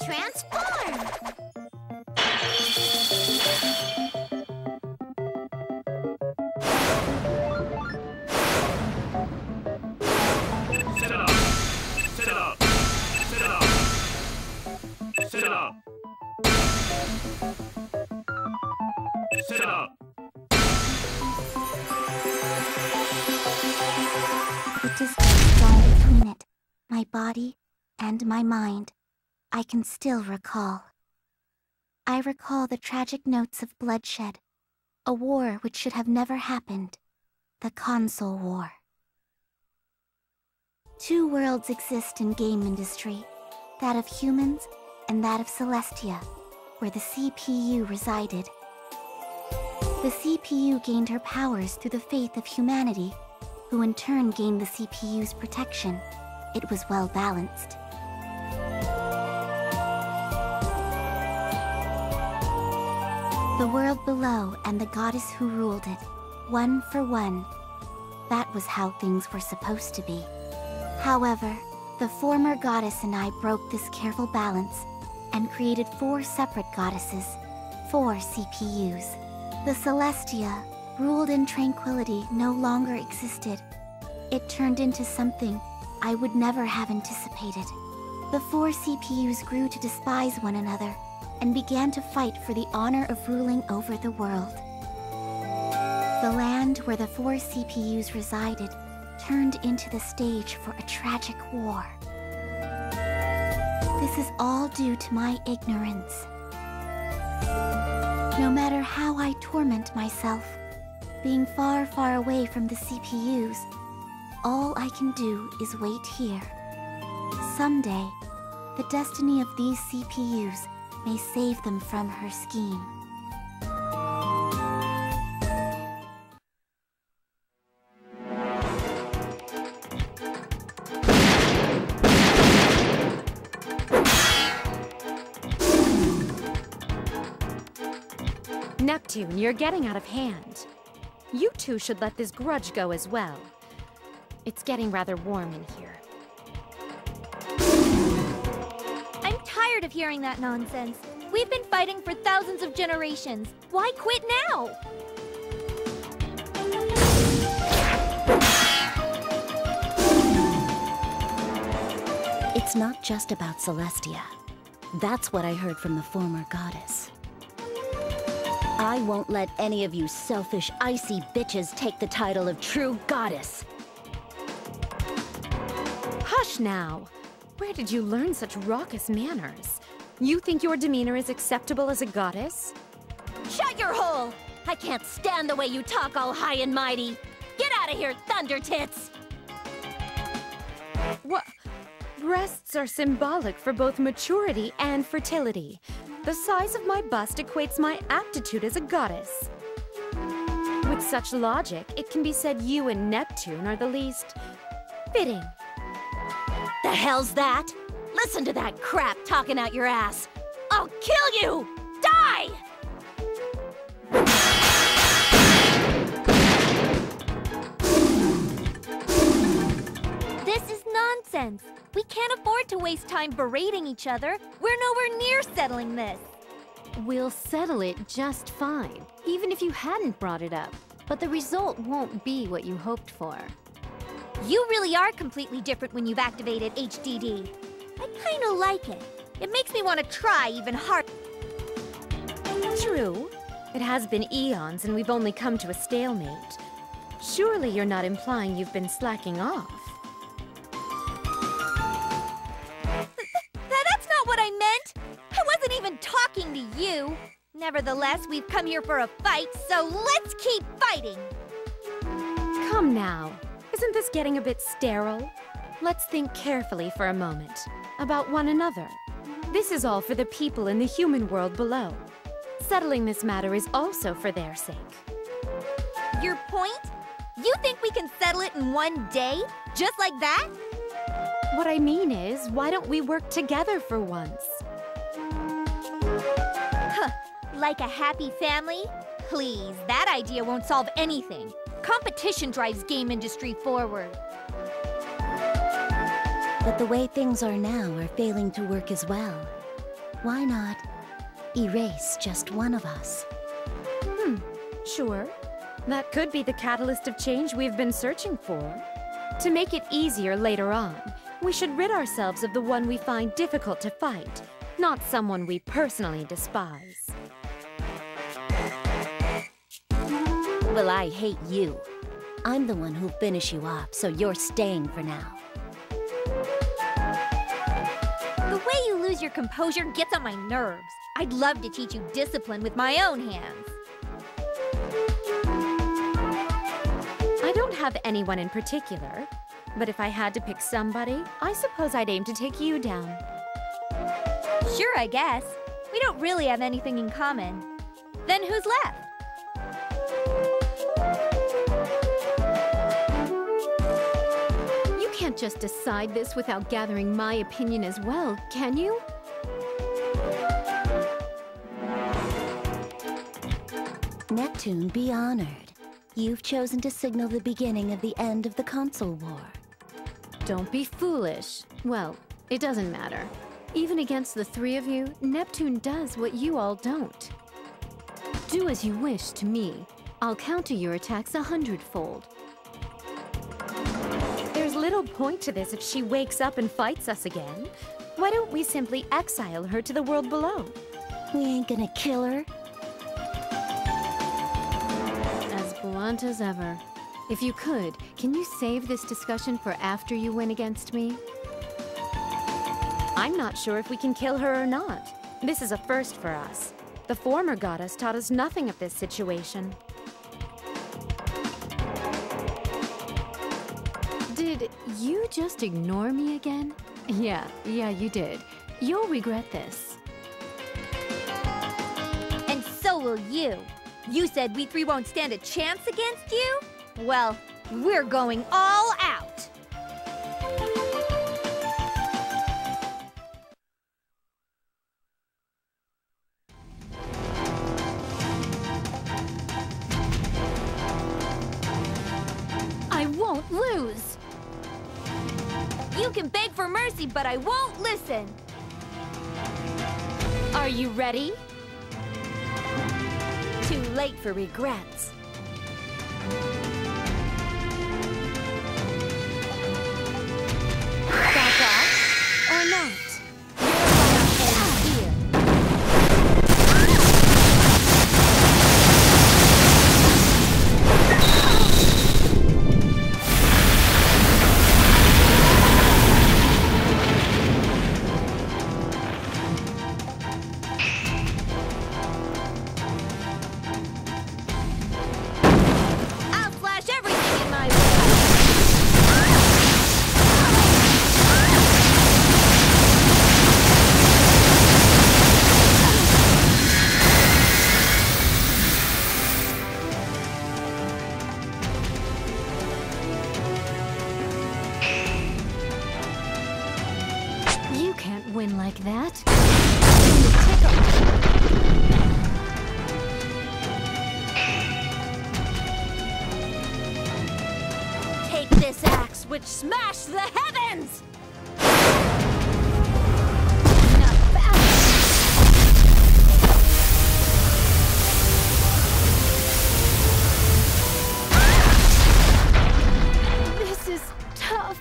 Transform! Set up! Set up! Set up! Set up! Set up! The distance drawn between it, my body and my mind, I can still recall. I recall the tragic notes of bloodshed, a war which should have never happened, the console war. Two worlds exist in game industry, that of humans and that of Celestia, where the CPU resided. The CPU gained her powers through the faith of humanity, who in turn gained the CPU's protection. It was well balanced. The world below and the goddess who ruled it, one for one. That was how things were supposed to be. However, the former goddess and I broke this careful balance and created 4 separate goddesses, 4 CPUs. The Celestia, ruled in tranquility, no longer existed. It turned into something I would never have anticipated. The 4 CPUs grew to despise one another and began to fight for the honor of ruling over the world. The land where the 4 CPUs resided turned into the stage for a tragic war. This is all due to my ignorance. No matter how I torment myself, being far, far away from the CPUs, all I can do is wait here. Someday, the destiny of these CPUs may save them from her scheme. Neptune, you're getting out of hand. You two should let this grudge go as well. It's getting rather warm in here. I'm tired of hearing that nonsense. We've been fighting for thousands of generations. Why quit now? It's not just about Celestia. That's what I heard from the former goddess. I won't let any of you selfish, icy bitches take the title of true goddess. Hush now! Where did you learn such raucous manners? You think your demeanor is acceptable as a goddess? Shut your hole! I can't stand the way you talk all high and mighty. Get out of here, Thunder Tits! What? Breasts are symbolic for both maturity and fertility. The size of my bust equates my aptitude as a goddess. With such logic, it can be said you and Neptune are the least fitting. The hell's that? Listen to that crap talking out your ass. I'll kill you! Die! This is nonsense. We can't afford to waste time berating each other. We're nowhere near settling this. We'll settle it just fine, even if you hadn't brought it up. But the result won't be what you hoped for. You really are completely different when you've activated HDD. I kinda like it. It makes me want to try even harder. True. It has been eons and we've only come to a stalemate. Surely you're not implying you've been slacking off. That's not what I meant! I wasn't even talking to you! Nevertheless, we've come here for a fight, so let's keep fighting! Come now. Isn't this getting a bit sterile? Let's think carefully for a moment about one another. This is all for the people in the human world below. Settling this matter is also for their sake. Your point? You think we can settle it in one day? Just like that? What I mean is, why don't we work together for once? Huh, like a happy family? Please, that idea won't solve anything. Competition drives game industry forward. But the way things are now are failing to work as well. Why not erase just one of us? Sure. That could be the catalyst of change we've been searching for. To make it easier later on, we should rid ourselves of the one we find difficult to fight, not someone we personally despise. Well, I hate you. I'm the one who'll finish you off, so you're staying for now. The way you lose your composure gets on my nerves. I'd love to teach you discipline with my own hands. I don't have anyone in particular, but if I had to pick somebody, I suppose I'd aim to take you down. Sure, I guess. We don't really have anything in common. Then who's left? You can't just decide this without gathering my opinion as well, can you? Neptune, be honored. You've chosen to signal the beginning of the end of the console war. Don't be foolish. Well, it doesn't matter. Even against the three of you, Neptune does what you all don't. Do as you wish to me. I'll counter your attacks 100-fold. There's little point to this if she wakes up and fights us again. Why don't we simply exile her to the world below? We ain't gonna kill her. As blunt as ever. If you could, can you save this discussion for after you win against me? I'm not sure if we can kill her or not. This is a first for us. The former goddess taught us nothing of this situation. Did you just ignore me again? Yeah, you did. You'll regret this. And so will you. You said we three won't stand a chance against you? Well, we're going all out. I won't lose! You can beg for mercy, but I won't listen. Are you ready? Too late for regrets. Back off or not? You're gonna end here. I'll flash everything in my way. You can't win like that. Take this axe, which smashed the heavens! Not This is tough.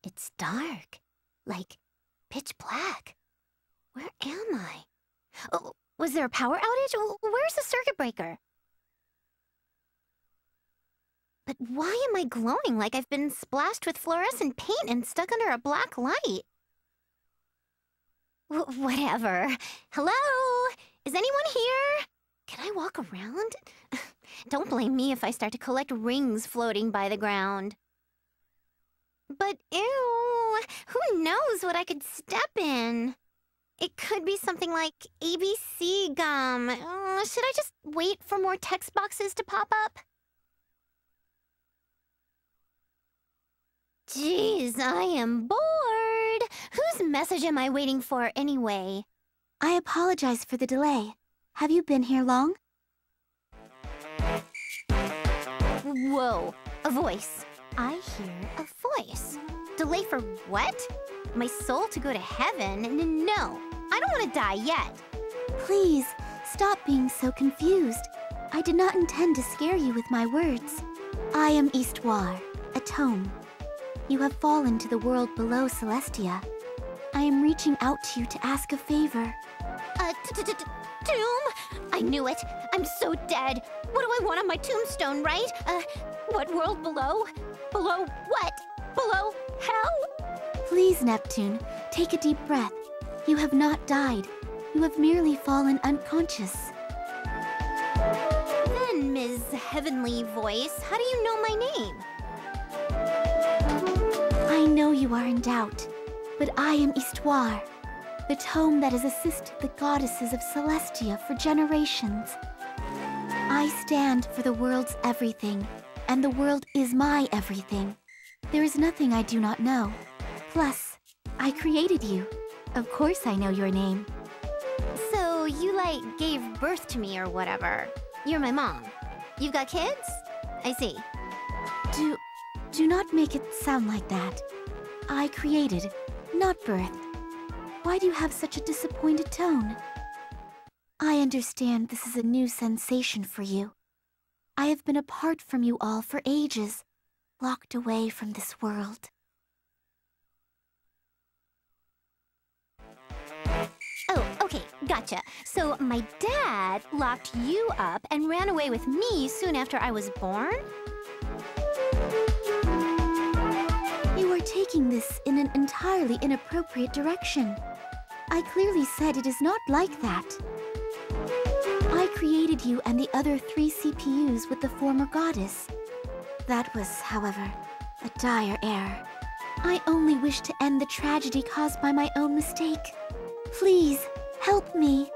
It's dark. Like, pitch black. Where am I? Oh, was there a power outage? Where's the circuit breaker? But why am I glowing like I've been splashed with fluorescent paint and stuck under a black light? Whatever. Hello? Is anyone here? Can I walk around? Don't blame me if I start to collect rings floating by the ground. But ew! Oh, who knows what I could step in? It could be something like ABC gum. Should I just wait for more text boxes to pop up? Jeez, I am bored. Whose message am I waiting for anyway? I apologize for the delay. Have you been here long? Whoa, a voice. I hear a voice. Delay for what? My soul to go to heaven? No, I don't want to die yet. Please, stop being so confused. I did not intend to scare you with my words. I am Eastwar, a tome. You have fallen to the world below Celestia. I am reaching out to you to ask a favor. Tomb? I knew it. I'm so dead. What do I want on my tombstone, right? What world below? Below what? Below hell? Please, Neptune, take a deep breath. You have not died. You have merely fallen unconscious. Then, Ms. Heavenly Voice, how do you know my name? I know you are in doubt, but I am Eastwar, the tome that has assisted the goddesses of Celestia for generations. I stand for the world's everything, and the world is my everything. There is nothing I do not know. Plus, I created you. Of course I know your name. So you, like, gave birth to me or whatever. You're my mom. You've got kids? I see. Do not make it sound like that. I created, not birthed. Why do you have such a disappointed tone? I understand this is a new sensation for you. I have been apart from you all for ages, locked away from this world. Oh, okay, gotcha. So my dad locked you up and ran away with me soon after I was born? You are taking this in an entirely inappropriate direction. I clearly said it is not like that. I created you and the other 3 CPUs with the former goddess. That was, however, a dire error. I only wish to end the tragedy caused by my own mistake. Please, help me.